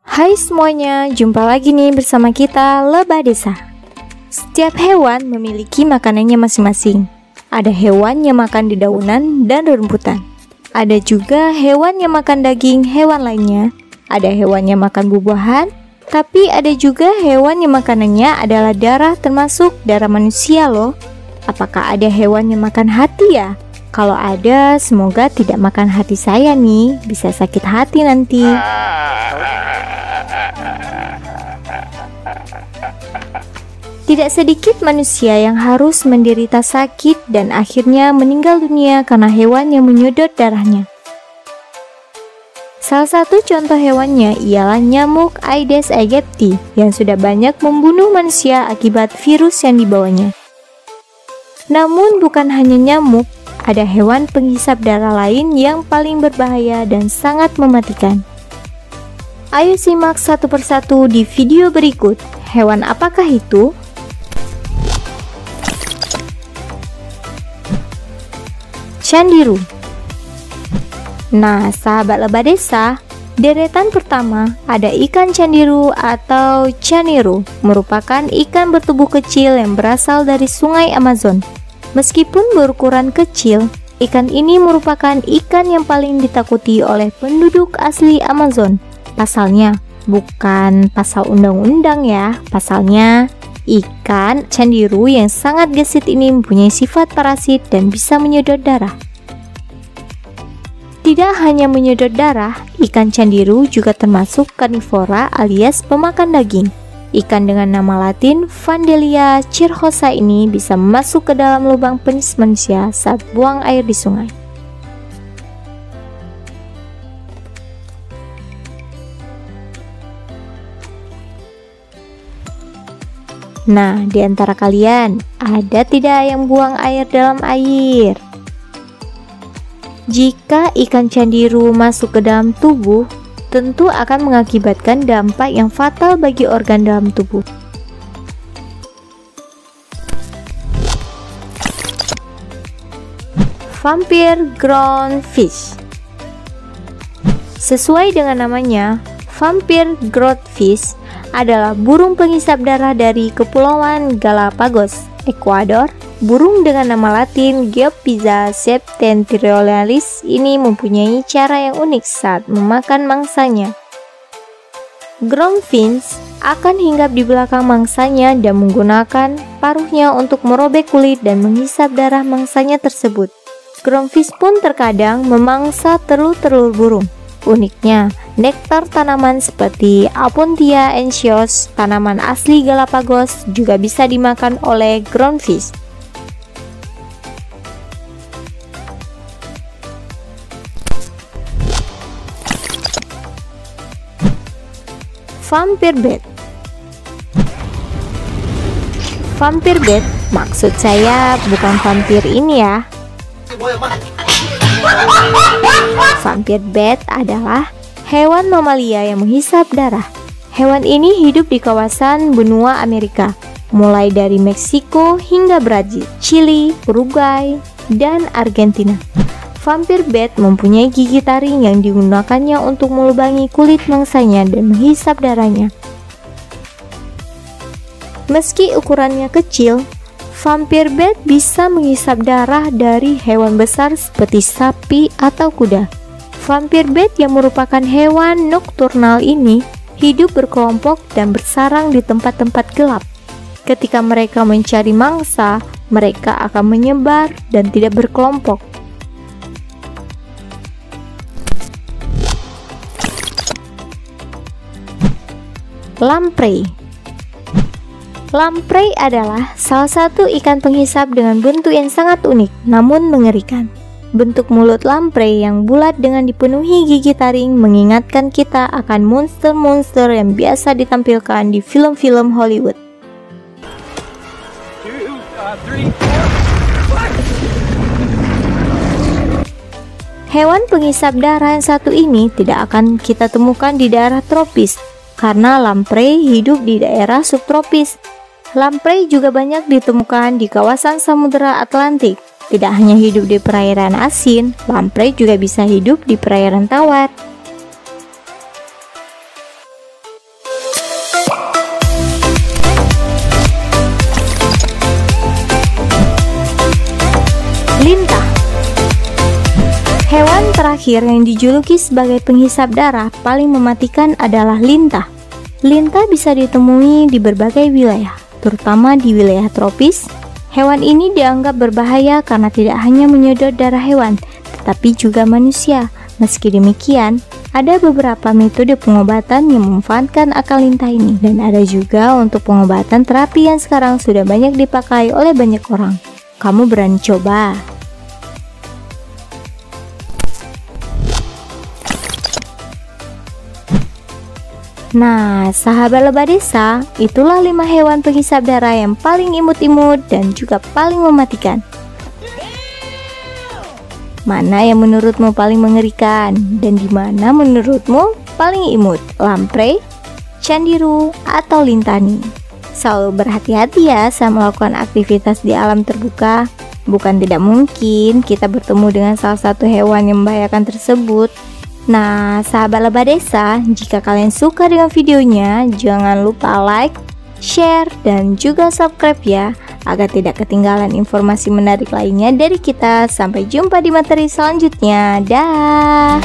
Hai semuanya, jumpa lagi nih bersama kita Lebah Desa. Setiap hewan memiliki makanannya masing-masing. Ada hewan yang makan dedaunan dan rumputan. Ada juga hewan yang makan daging hewan lainnya. Ada hewan yang makan buah-buahan. Tapi ada juga hewan yang makanannya adalah darah, termasuk darah manusia loh. Apakah ada hewan yang makan hati ya? Kalau ada, semoga tidak makan hati saya nih, bisa sakit hati nanti. Tidak sedikit manusia yang harus menderita sakit dan akhirnya meninggal dunia karena hewan yang menyedot darahnya. Salah satu contoh hewannya ialah nyamuk Aedes aegypti yang sudah banyak membunuh manusia akibat virus yang dibawanya. Namun bukan hanya nyamuk, ada hewan penghisap darah lain yang paling berbahaya dan sangat mematikan. Ayo simak satu persatu di video berikut. Hewan apakah itu? Candiru. Nah, sahabat Lebah Desa, deretan pertama ada ikan candiru atau caniru, merupakan ikan bertubuh kecil yang berasal dari sungai Amazon. Meskipun berukuran kecil, ikan ini merupakan ikan yang paling ditakuti oleh penduduk asli Amazon. Pasalnya, bukan pasal undang-undang ya, pasalnya ikan candiru yang sangat gesit ini mempunyai sifat parasit dan bisa menyedot darah. Tidak hanya menyedot darah, ikan candiru juga termasuk karnivora alias pemakan daging. Ikan dengan nama latin Vandelia cirrhosa ini bisa masuk ke dalam lubang penis manusia saat buang air di sungai. Nah, di antara kalian, ada tidak yang buang air dalam air? Jika ikan candiru masuk ke dalam tubuh, tentu akan mengakibatkan dampak yang fatal bagi organ dalam tubuh. Vampire groundfish. Sesuai dengan namanya, vampire groundfish adalah burung penghisap darah dari Kepulauan Galapagos, Ekuador. Burung dengan nama latin Geopizza septentrionalis ini mempunyai cara yang unik saat memakan mangsanya. Groundfish akan hinggap di belakang mangsanya dan menggunakan paruhnya untuk merobek kulit dan menghisap darah mangsanya tersebut. Groundfish pun terkadang memangsa telur-telur burung. Uniknya, nektar tanaman seperti Apontia ensios, tanaman asli Galapagos, juga bisa dimakan oleh groundfish. Vampire bat. Vampire bat, maksud saya bukan vampir ini ya. Vampire bat adalah hewan mamalia yang menghisap darah. Hewan ini hidup di kawasan benua Amerika, mulai dari Meksiko hingga Brazil, Chili, Uruguay, dan Argentina. Vampire bat mempunyai gigi taring yang digunakannya untuk melubangi kulit mangsanya dan menghisap darahnya. Meski ukurannya kecil, vampire bat bisa menghisap darah dari hewan besar seperti sapi atau kuda. Vampire bat yang merupakan hewan nokturnal ini hidup berkelompok dan bersarang di tempat-tempat gelap. Ketika mereka mencari mangsa, mereka akan menyebar dan tidak berkelompok. Lamprey. Lamprey adalah salah satu ikan penghisap dengan bentuk yang sangat unik namun mengerikan. Bentuk mulut lamprey yang bulat dengan dipenuhi gigi taring mengingatkan kita akan monster-monster yang biasa ditampilkan di film-film Hollywood. Hewan penghisap darah yang satu ini tidak akan kita temukan di daerah tropis, karena lamprey hidup di daerah subtropis. Lamprey juga banyak ditemukan di kawasan Samudra Atlantik. Tidak hanya hidup di perairan asin, lamprey juga bisa hidup di perairan tawar. lintah. Hewan terakhir yang dijuluki sebagai penghisap darah paling mematikan adalah lintah. Lintah bisa ditemui di berbagai wilayah, terutama di wilayah tropis. Hewan ini dianggap berbahaya karena tidak hanya menyedot darah hewan, tetapi juga manusia. Meski demikian, ada beberapa metode pengobatan yang memanfaatkan akal lintah ini, dan ada juga untuk pengobatan terapi yang sekarang sudah banyak dipakai oleh banyak orang. Kamu berani coba? Nah, sahabat lebah desa, itulah 5 hewan penghisap darah yang paling imut-imut dan juga paling mematikan. Mana yang menurutmu paling mengerikan? Dan di mana menurutmu paling imut? Lamprey, candiru, atau lintani? Selalu berhati-hati ya saat melakukan aktivitas di alam terbuka. Bukan tidak mungkin kita bertemu dengan salah satu hewan yang membahayakan tersebut. Nah, sahabat lebah desa, jika kalian suka dengan videonya, jangan lupa like, share, dan juga subscribe ya, agar tidak ketinggalan informasi menarik lainnya dari kita. Sampai jumpa di materi selanjutnya. Dah.